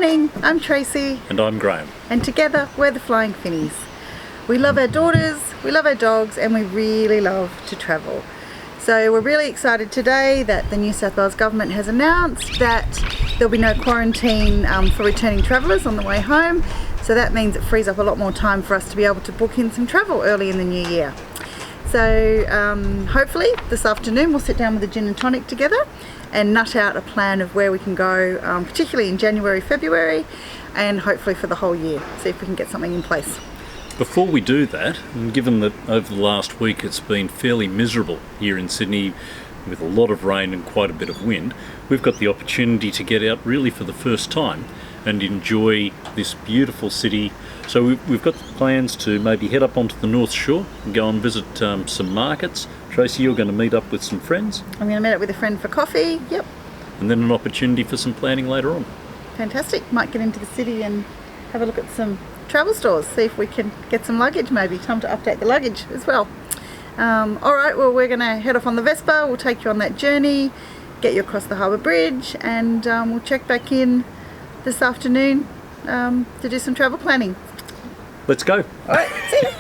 morning, I'm Tracy. And I'm Graham. And together we're the Flying Finnies. We love our daughters, we love our dogs, and we really love to travel. So we're really excited today that the New South Wales government has announced that there'll be no quarantine for returning travellers on the way home. So that means it frees up a lot more time for us to be able to book in some travel early in the new year. So hopefully this afternoon we'll sit down with a gin and tonic together and nut out a plan of where we can go, particularly in January, February, and hopefully for the whole year. See if we can get something in place. Before we do that, and given that over the last week it's been fairly miserable here in Sydney with a lot of rain and quite a bit of wind, we've got the opportunity to get out really for the first time and enjoy this beautiful city. So we've got plans to maybe head up onto the North Shore and go and visit some markets. Tracy, you're going to meet up with some friends. I'm going to meet up with a friend for coffee, yep. And then an opportunity for some planning later on. Fantastic. Might get into the city and have a look at some travel stores, see if we can get some luggage maybe. Time to update the luggage as well. Alright, well we're going to head off on the Vespa, we'll take you on that journey, get you across the Harbour Bridge, and we'll check back in this afternoon to do some travel planning. Let's go. Alright, see you.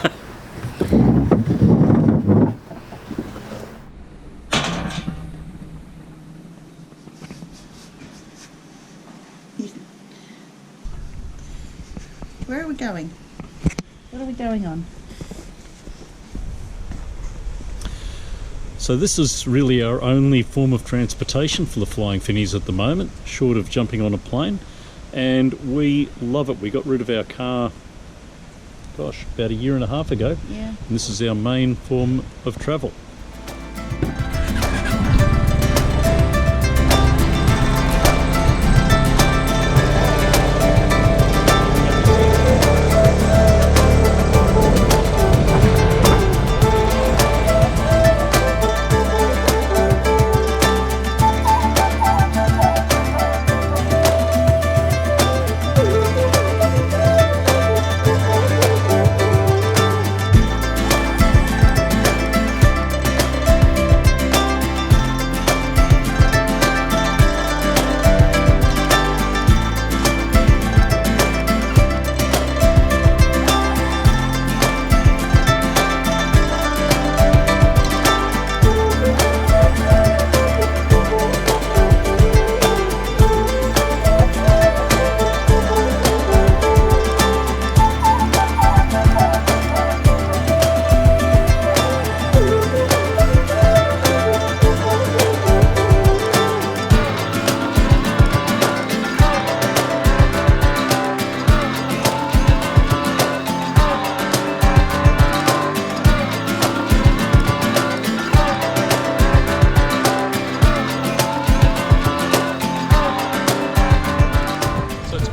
Where are we going? What are we going on? So this is really our only form of transportation for the Flying Finnies at the moment, short of jumping on a plane, and we love it. We got rid of our car, gosh, about a year and a half ago. Yeah. And this is our main form of travel.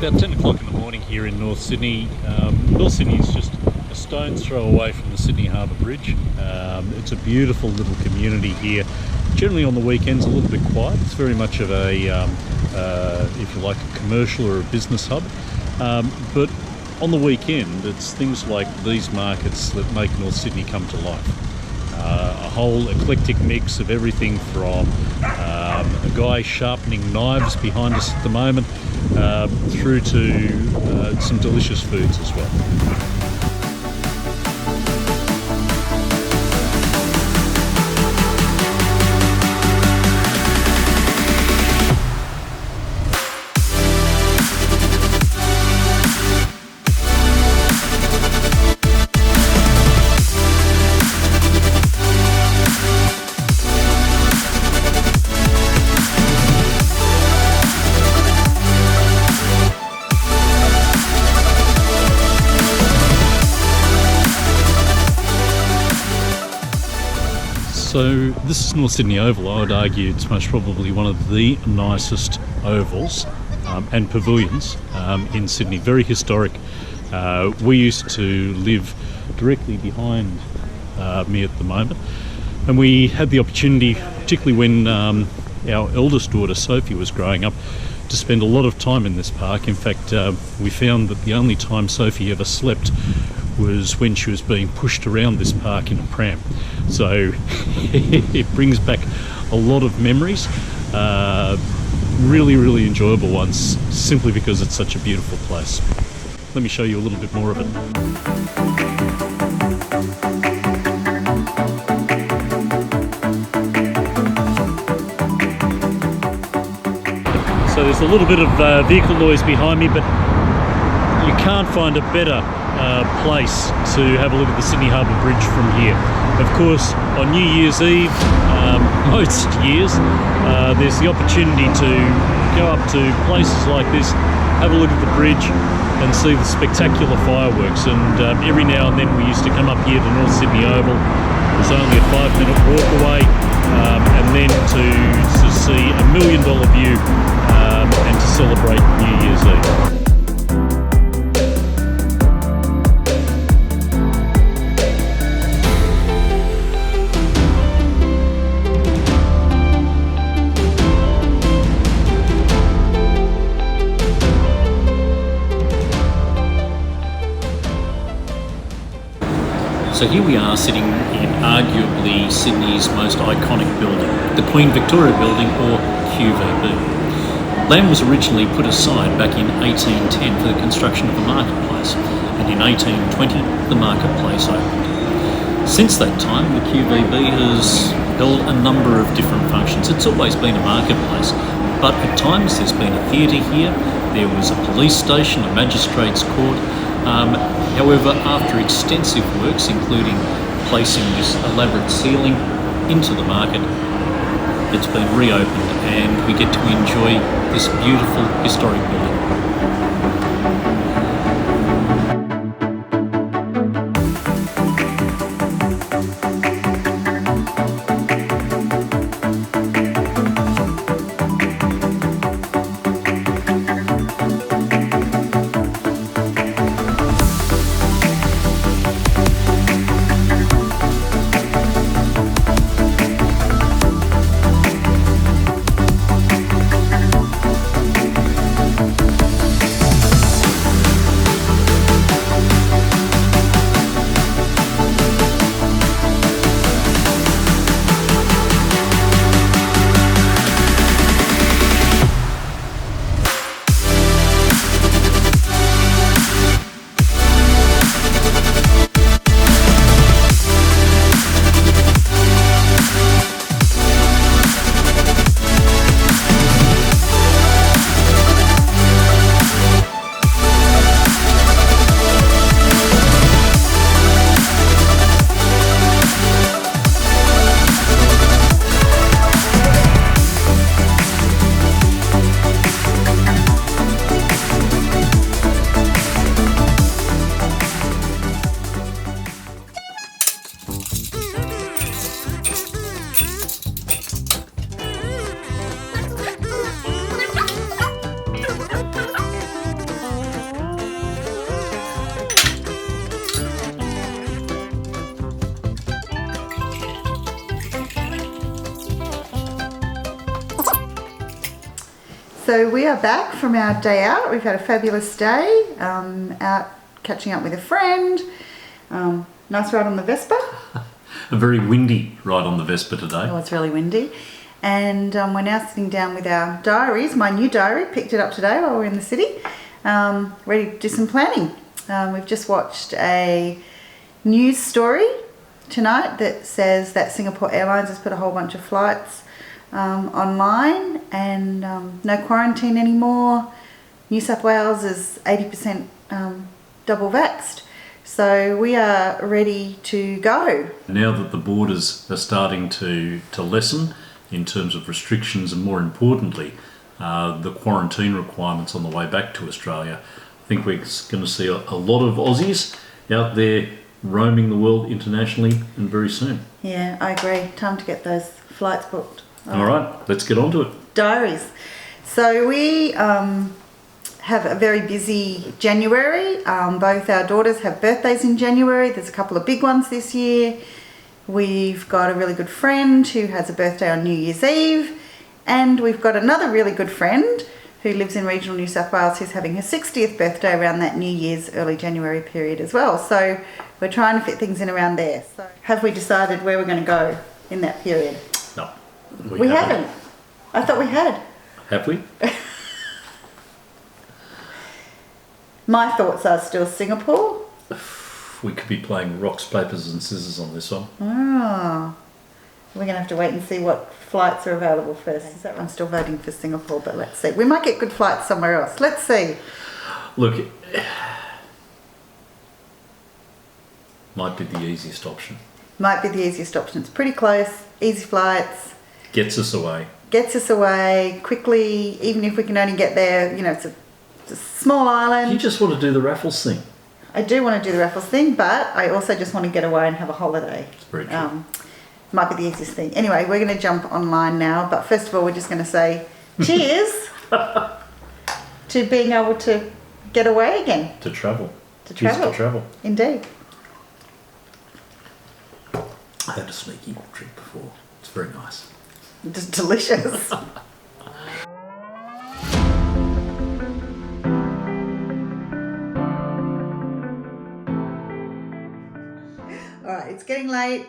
About 10 o'clock in the morning here in North Sydney. North Sydney is just a stone's throw away from the Sydney Harbour Bridge. It's a beautiful little community here. Generally on the weekends a little bit quiet. It's very much of a, if you like, a commercial or a business hub. But on the weekend it's things like these markets that make North Sydney come to life. A whole eclectic mix of everything from a guy sharpening knives behind us at the moment, through to some delicious foods as well. So this is North Sydney Oval. I would argue it's most probably one of the nicest ovals and pavilions in Sydney. Very historic. We used to live directly behind me at the moment, and we had the opportunity, particularly when our eldest daughter Sophie was growing up, to spend a lot of time in this park. In fact, we found that the only time Sophie ever slept was when she was being pushed around this park in a pram. So it brings back a lot of memories. really, really enjoyable ones, simply because it's such a beautiful place. Let me show you a little bit more of it. So there's a little bit of vehicle noise behind me, but you can't find a better place to have a look at the Sydney Harbour Bridge from here. Of course, on New Year's Eve, most years, there's the opportunity to go up to places like this, have a look at the bridge and see the spectacular fireworks. And every now and then we used to come up here to North Sydney Oval. It's only a 5-minute walk away, and then to see a $1 million view and to celebrate New Year's Eve. So here we are sitting in arguably Sydney's most iconic building, the Queen Victoria Building, or QVB. Land was originally put aside back in 1810 for the construction of a marketplace, and in 1820 the marketplace opened. Since that time the QVB has held a number of different functions. It's always been a marketplace, but at times there's been a theatre here, there was a police station, a magistrates court. However, after extensive works, including placing this elaborate ceiling into the market, it's been reopened and we get to enjoy this beautiful historic building. So we are back from our day out. We've had a fabulous day, out catching up with a friend. Nice ride on the Vespa. A very windy ride on the Vespa today. Oh, it's really windy. And we're now sitting down with our diaries. My new diary, picked it up today while we're in the city. Ready to do some planning. We've just watched a news story tonight that says that Singapore Airlines has put a whole bunch of flights online, and no quarantine anymore. New South Wales is 80% double vaxxed. So we are ready to go. Now that the borders are starting to lessen in terms of restrictions, and more importantly, the quarantine requirements on the way back to Australia, I think we're going to see a lot of Aussies out there roaming the world internationally, and very soon. Yeah, I agree. Time to get those flights booked. All right, let's get on to it. Diaries. So we have a very busy January. Both our daughters have birthdays in January. There's a couple of big ones this year. We've got a really good friend who has a birthday on New Year's Eve, and we've got another really good friend who lives in regional New South Wales who's having her 60th birthday around that New Year's early January period as well. So we're trying to fit things in around there. So have we decided where we're going to go in that period? No. We haven't. I thought we had. Have we? My thoughts are still Singapore. We could be playing rocks, papers and scissors on this one. Oh, we're going to have to wait and see what flights are available first. I'm still voting for Singapore, but let's see. We might get good flights somewhere else. Let's see. Look, might be the easiest option. Might be the easiest option. It's pretty close, easy flights. Gets us away. Gets us away quickly, even if we can only get there, you know, it's a small island. You just want to do the raffles thing. I do want to do the raffles thing, but I also just want to get away and have a holiday. It's very true. Might be the easiest thing. Anyway, we're going to jump online now, but first of all, we're just going to say cheers to being able to get away again. To travel. To Cheers travel. to travel. Indeed. I had a sneaky drink before. It's very nice. Just delicious. Alright, it's getting late,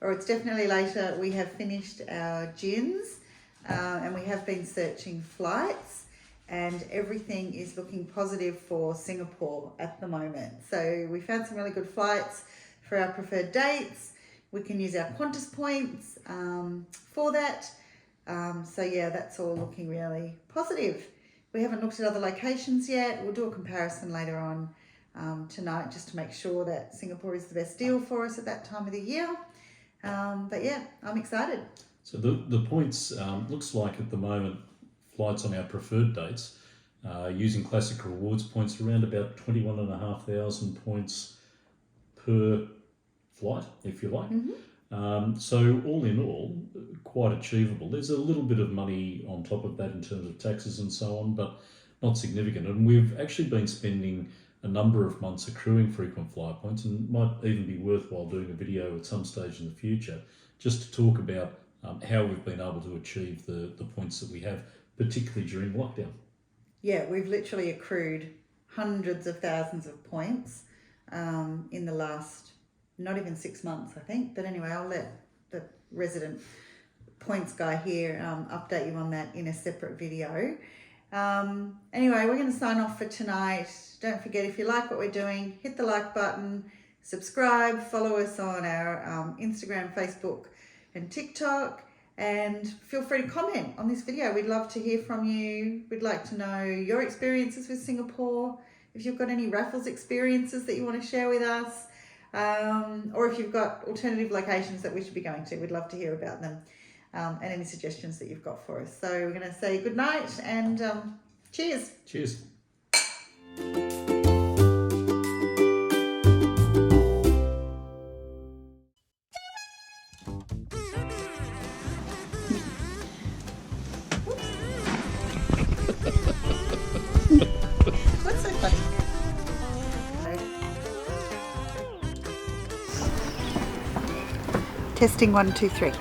or it's definitely later. We have finished our gins and we have been searching flights, and everything is looking positive for Singapore at the moment. So we found some really good flights for our preferred dates. We can use our Qantas points for that. So yeah, that's all looking really positive. We haven't looked at other locations yet. We'll do a comparison later on tonight, just to make sure that Singapore is the best deal for us at that time of the year. But yeah, I'm excited. So the points, looks like at the moment, flights on our preferred dates, using classic rewards points, around about 21,500 points per flight, if you like. So all in all, quite achievable. There's a little bit of money on top of that in terms of taxes and so on, but not significant. And we've actually been spending a number of months accruing frequent flyer points, and might even be worthwhile doing a video at some stage in the future just to talk about how we've been able to achieve the points that we have, particularly during lockdown. Yeah, we've literally accrued hundreds of thousands of points in the last, not even 6 months, I think. But anyway, I'll let the resident points guy here update you on that in a separate video. Anyway, we're going to sign off for tonight. Don't forget, if you like what we're doing, hit the like button, subscribe, follow us on our Instagram, Facebook and TikTok, and feel free to comment on this video. We'd love to hear from you. We'd like to know your experiences with Singapore. If you've got any raffles experiences that you want to share with us, or if you've got alternative locations that we should be going to, we'd love to hear about them, and any suggestions that you've got for us. So we're going to say good night and cheers. Cheers. What's so funny? Testing 1, 2, 3.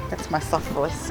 That's my soft voice.